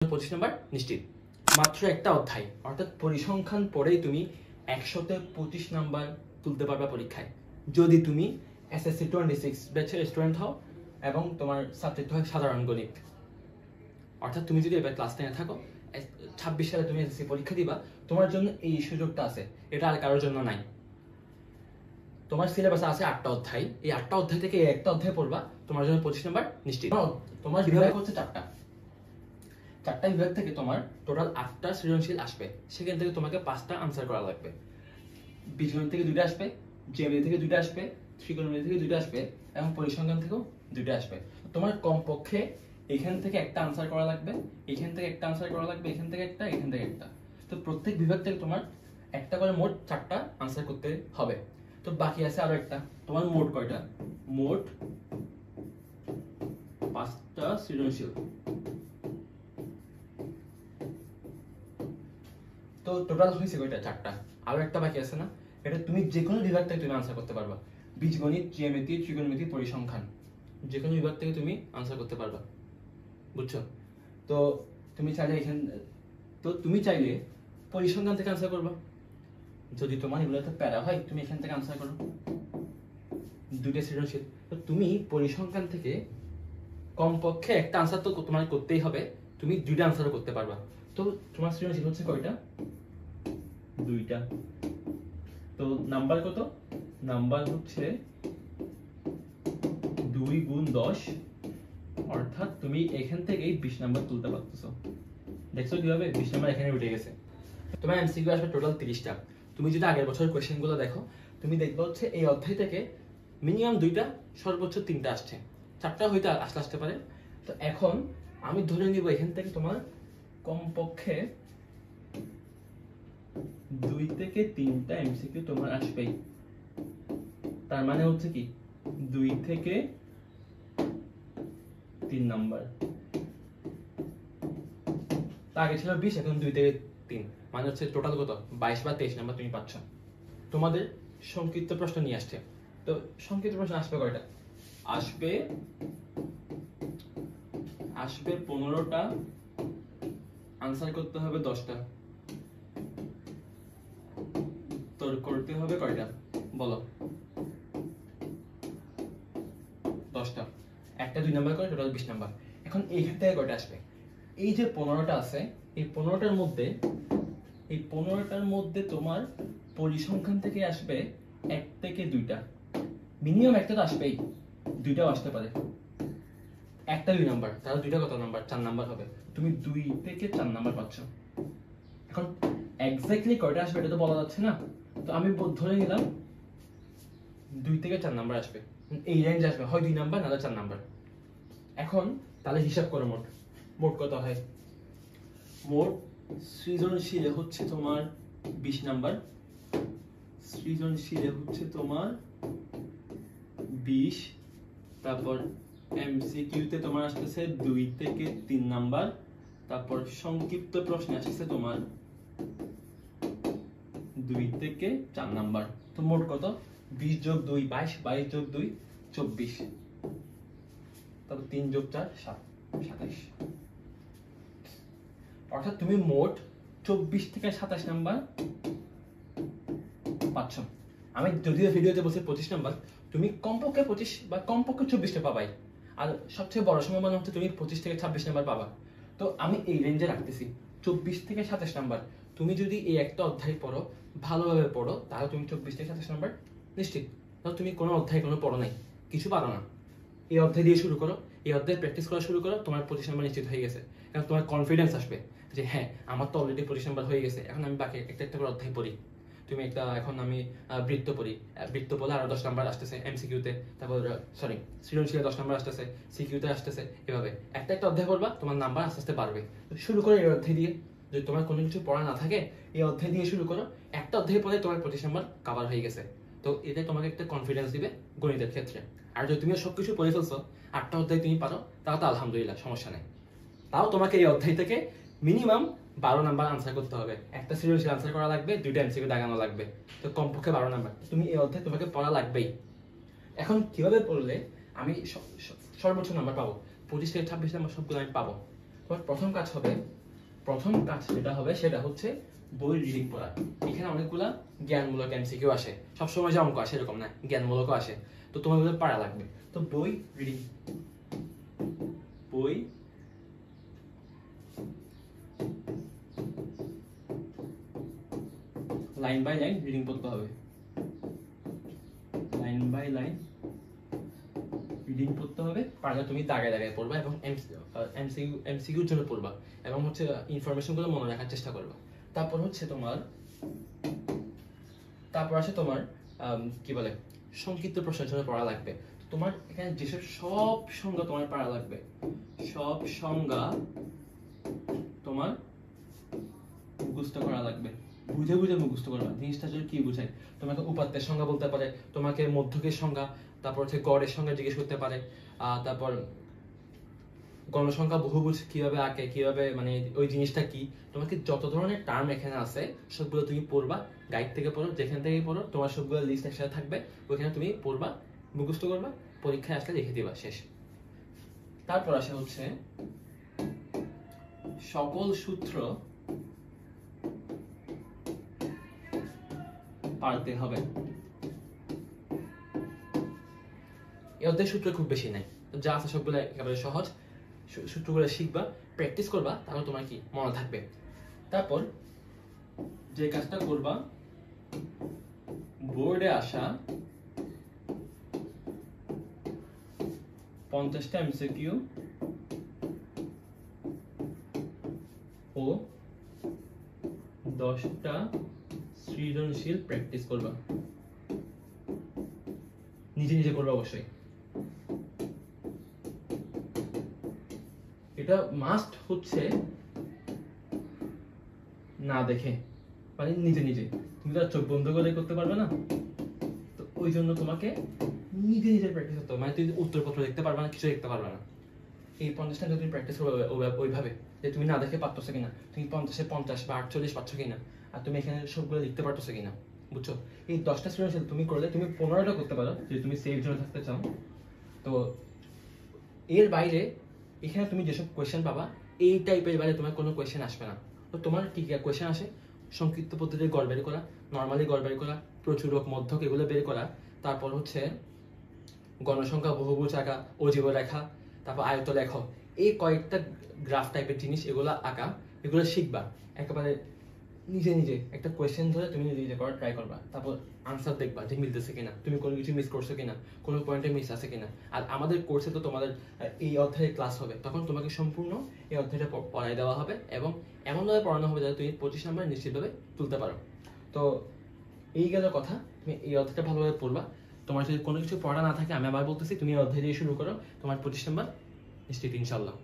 25 number নিশ্চিত। মাত্র একটা অধ্যায় অর্থাৎ পরিসংখ্যান পড়েই তুমি 100তে 25 নাম্বার তুলতে পারবে পরীক্ষায়, যদি তুমি এসএসসি 26 ব্যাচের স্টুডেন্ট হও এবং তোমার সাবজেক্ট হয় সাধারণ গণিত। অর্থাৎ তুমি যদি এবার ক্লাস 10 থাকো, 26 সালে তুমি এসএসসি পরীক্ষা দিবা, তোমার জন্য এই সুযোগটা আছে, এটা আর কারোর জন্য নাই। তোমার সিলেবাসে আছে 8টা অধ্যায়, এই 8টা অধ্যায় থেকে একটা অধ্যায় পড়বা, তোমার জন্য 25 নাম্বার নিশ্চিত। তোমার বিভাগ হচ্ছে 4টা বিভাগ থেকে তোমার টোটাল 8টা সৃজনশীল আসবে, সেখান থেকে তোমাকে 5টা আনসার করা লাগবে। বীজগণিত থেকে 2টা আসবে, জ্যামিতি থেকে 2টা আসবে, ত্রিকোণমিতি থেকে 2টা আসবে এবং পরিসংখ্যান থেকেও 2টা আসবে। তোমার কমপক্ষে এখান থেকে একটা আনসার করা লাগবে, এখান থেকে একটা আনসার করা লাগবে, এখান থেকে একটা, এখান থেকে একটা। তো প্রত্যেক বিভাগ থেকে তোমার একটা করে মোট 4টা আনসার করতে হবে। তো বাকি আছে আরো একটা। তোমার মোট কয়টা? মোট 5টা সৃজনশীল। তো টোটাল হয়েছে কয়টা? 4টা। আরো একটা বাকি আছে না? এটা তুমি যে কোনো বিভাগ থেকে তুমি আনসার করতে পারবা। বীজগণিত, জ্যামিতি, ত্রিকোণমিতি, পরিসংখ্যান, যে কোনো বিভাগ থেকে তুমি আনসার করতে পারবা। বুঝছো? তো তুমি চাইলে পরিসংখ্যান থেকে আনসার করবা। যদি তোমার এগুলোতে প্যারা হয়, তুমি এখান থেকে আনসার করো। 2টা সৃজনশীল। তো তুমি পরিসংখ্যান থেকে কমপক্ষে একটা আনসার তো তোমার করতেই হবে, তুমি 2টা আনসারও করতে পারবা। তো তোমার সৃজনশীল হচ্ছে কয়টা? 2টা। তো নাম্বার কত? নাম্বার হচ্ছে 2 গুণ 10, অর্থাৎ তুমি এখান থেকেই 20 নাম্বার তুলতে পারতেছো। দেখছো কিভাবে 20 নাম্বার এখানে উঠে গেছে। তোমার এমসিকিউ আসবে টোটাল 30টা। তুমি যদি আগের বছরের কোশ্চেনগুলো দেখো, তুমি দেখবে হচ্ছে এই অধ্যায় থেকে মিনিমাম 2টা, সর্বোচ্চ 3টা আসছে, 4টা হয়তো আসতে পারে। তো এখন আমি ধরে নিব এখান থেকে তোমার কমপক্ষে 2 থেকে 3টা এমসিকিউ তোমার আসবেই। তার মানে হচ্ছে কি 2 থেকে 3 নাম্বার। আগে ছিল 20, এখন 2 থেকে 3, মানে হচ্ছে টোটাল কত? 22 বা 23 নাম্বার তুমি পাচ্ছ। তোমাদের সংক্ষিপ্ত প্রশ্ন নিয়ে আসছে। তো সংক্ষিপ্ত প্রশ্ন আসবে কয়টা? আসবে 15টা, আনসার করতে হবে 10টা। তোর করতে হবে কয়টা বলো? 10টা। একটা 2 নাম্বার করে টোটাল 20 নাম্বার। এখন এইখান থেকে কয়টা আসবে? এই যে 15টা আছে, এই 15টার মধ্যে তোমার পরিসংখ্যান থেকে আসবে 1 থেকে 2টা, মিনিমাম একটা তো আসবেই, 2টাও আসতে পারে। একটা 2 নাম্বার, তাহলে 2টা কত নাম্বার? 4 নাম্বার হবে। তুমি 2 থেকে 4 নাম্বার পাচ্ছ। এখন এক্স্যাক্টলি কয়টা আসবে এটা তো বলা যাচ্ছে না, তো আমি ধরে নিলাম 2 থেকে 4 নাম্বার আসবে, এই রেঞ্জ আসবে, হয় 2 নাম্বার নাহলে 4 নাম্বার। এখন তাহলে হিসাব করো মোট কত হয়। মোট সৃজনশীলে হচ্ছে তোমার 20 নাম্বার, সৃজনশীলে হচ্ছে তোমার 20, তারপর এমসিকিউতে তোমার আসতেছে 2 থেকে 3 নাম্বার, তারপর সংক্ষিপ্ত প্রশ্নে আসছে তোমার 2 থেকে 4 নাম্বার। তো মোট কত? 20 যোগ 2 22, 22 যোগ 2 24, তারপর 3 যোগ 4 7, 27। অর্থাৎ তুমি মোট 24 থেকে 27 নাম্বার পাচ্ছ। আমি যদিও ভিডিওতে বলছি 25 নাম্বার, তুমি কমপক্ষে 25 বা কমপক্ষে 24টা পাবাই, আর সবচেয়ে বড় সম্ভাবনা হচ্ছে তুমি 25 থেকে 26 নাম্বার পাবা। তো আমি এই রেঞ্জে রাখতেছি 24 থেকে 27 নাম্বার। তুমি যদি এই একটা অধ্যায় পড়ো, ভালোভাবে পড়ো, তাহলে তুমি 24 থেকে 27 নাম্বার নিশ্চিত। তাহলে তুমি কোনো অধ্যায় কোনো পড়ো নাই, কিছু পারো না, এই অধ্যায় দিয়ে শুরু করো, এই অধ্যায় প্র্যাকটিস করা শুরু করো, তোমার 25 নাম্বার নিশ্চিত হয়ে গেছে। কারণ তোমার কনফিডেন্স আসবে যে হ্যাঁ, আমার তো অলরেডি 25 নাম্বার হয়ে গেছে, এখন আমি বাকি একটা করে অধ্যায় পড়ি। তুমি এখন আমি বৃত্ত পড়ি, বৃত্ত পড়লে আরো 10 নাম্বার আসতেছে এমসিকিউতে, তারপর সৃজনশীলে 10 নাম্বার আসতেছে, সিকিউতে আসতেছে, এভাবে একটা অধ্যায় পড়বা, তোমার নাম্বার আস্তে আস্তে বাড়বে। শুরু করো এই অধ্যায় দিয়ে। যদি তোমার কোনো কিছু পড়া না থাকে, এই অধ্যায় দিয়ে শুরু করো, একটা অধ্যায় পড়ে তোমার 25 নাম্বার কভার হয়ে গেছে। তো এটা তোমাকে একটা কনফিডেন্স দিবে গণিতের ক্ষেত্রে। আর যদি তুমি সবকিছু পড়ে ফেলছো, 8টা অধ্যায় তুমি পারো, তাও তো আলহামদুলিল্লাহ, সমস্যা নেই। তাও তোমাকে এই অধ্যায় থেকে মিনিমাম 12 নাম্বার আনসার করতে হবে, একটা সৃজনশীল আনসার করা লাগবে, 2টা এমসিকিউ দাগানো লাগবে, তো কমপক্ষে 12 নাম্বার তুমি এই অধ্যায় তোমাকে পড়া লাগবেই। এখন কিভাবে পড়লে আমি সর্বোচ্চ নাম্বার পাবো? 25 থেকে 26 নাম্বার সবগুলো আমি পাবো। তোমার প্রথম কাজ যেটা হবে সেটা হচ্ছে বই রিডিং পড়া। এখানে অনেকগুলা জ্ঞানমূলক এমসিকিউ আসে, সবসময় যে অঙ্ক আসে এরকম না, জ্ঞানমূলকও আসে। তো তোমার ওগুলো পড়া লাগবে। তো বই রিডিং, বই লাইন বাই লাইন রিডিং পড়তে হবে, লাইন বাই লাইন রিডিং পড়তে হবে। পারলে তুমি দাগায় দাগায় পড়বা এবং এমসিকিউর জন্য পড়বা এবং হচ্ছে ইনফরমেশনগুলো মনে রাখার চেষ্টা করবা। তারপর হচ্ছে তারপর আছে তোমার কি বলে সংক্ষিপ্ত প্রশ্নের জন্য পড়া লাগবে। তোমার এখানে যেসব সব সংজ্ঞা তোমার পড়া লাগবে, সব সংজ্ঞা তোমার মুখস্থ করা লাগবে, বুঝে বুঝে মুখস্থ করবা। জিনিসটা যদি কি বুঝায়, তোমাকে উপাত্তের সংজ্ঞা বলতে পারে, তোমাকে মধ্যকের সংজ্ঞা, তারপর হচ্ছে গড়ের সংজ্ঞা জিজ্ঞেস করতে পারে, তারপর গণসংখ্যা বহুভুজ কিভাবে আঁকে, কিভাবে মানে ওই জিনিসটা কি, তোমাকে যত ধরনের টার্ম এখানে আছে সবগুলো তুমি পড়বা, গাইড থেকে পড়ো, যেখান থেকে পড়ো, তোমার সবগুলো লিস্ট একসাথে থাকবে, ওইখানে তুমি পড়বা, মুখস্থ করবা, পরীক্ষায় আসলে লিখে দিবা, শেষ। তারপর আসে হচ্ছে সকল সূত্র পারতে হবে। এই অধ্যায়ের সূত্র খুব বেশি নাই, যা আছে সবগুলো একেবারে সহজ। সূত্রগুলো শিখবা, প্র্যাকটিস করবা, তাহলে তোমার কি মনে থাকবে। তারপর যে কাজটা করবা, বোর্ডে আসা 50টা এমসিকিউ ও 10টা সৃজনশীল প্র্যাকটিস করবা, নিজে নিজে করবা অবশ্যই। এটা মাস্ট হচ্ছে না দেখে, মানে নিজে নিজে, তুমি তো চোখ বন্ধ করে করতে পারবে না, তো ওই জন্য তোমাকে নিজে নিজে প্র্যাকটিস করতে হবে। মানে তুমি উত্তরপত্র দেখতে পারবে না, কিছু দেখতে পারবে না। এই 50টা যদি তুমি প্র্যাকটিস করবে ওইভাবে যে তুমি না দেখে পারতেছো কিনা, তুমি 50-এ 50 বা 48 পাচ্ছ কিনা, আর তুমি এখানে সবগুলো লিখতে পারতেছো কিনা, বুঝছো? এই 10টা সৃজনশীল তুমি করলে তুমি 15টা করতে পারো যদি তুমি সেফ জোনে থাকতে চাও। তো এর বাইরে এখানে তুমি যেসব কোয়েশ্চেন পাবা, এই টাইপের বাইরে তোমার কোনো কোয়েশ্চেন আসবে না। তো তোমার কি কি কোয়েশ্চেন আসে, সংক্ষিপ্ত পদ্ধতিতে গড় বের করা, নর্মালি গড় বের করা, প্রচুরক মধ্যক এগুলো বের করা, তারপর হচ্ছে গণসংখ্যা বহুভুজ আঁকা, অজীব রেখা, তারপর আয়ত লেখ, এই কয়েকটা গ্রাফ টাইপের জিনিস এগুলো আঁকা, এগুলো শিখবা। একেবারে নিজে নিজে একটা কোয়েশ্চেন ধরে তুমি নিজে নিজে করার ট্রাই করবা, তারপর আনসার দেখবা যে মিলতেছে কিনা, তুমি কোনো কিছু মিস করছো কিনা, কোনো পয়েন্টে মিস আছে কিনা। আর আমাদের কোর্সে তো তোমাদের এই অধ্যায়ে ক্লাস হবে, তখন তোমাকে সম্পূর্ণ এই অধ্যায়টা পড়াই দেওয়া হবে এবং এমনভাবে পড়ানো হবে যাতে তুমি 25 নাম্বার নিশ্চিতভাবে তুলতে পারো। তো এই গেল কথা, তুমি এই অধ্যায়টা ভালোভাবে পড়বা। তোমার যদি কোনো কিছু পড়া না থাকে, আমি আবার বলতেছি, তুমি এই অধ্যায় দিয়ে শুরু করো, তোমার 25 নাম্বার নিশ্চিত ইনশাল্লাহ।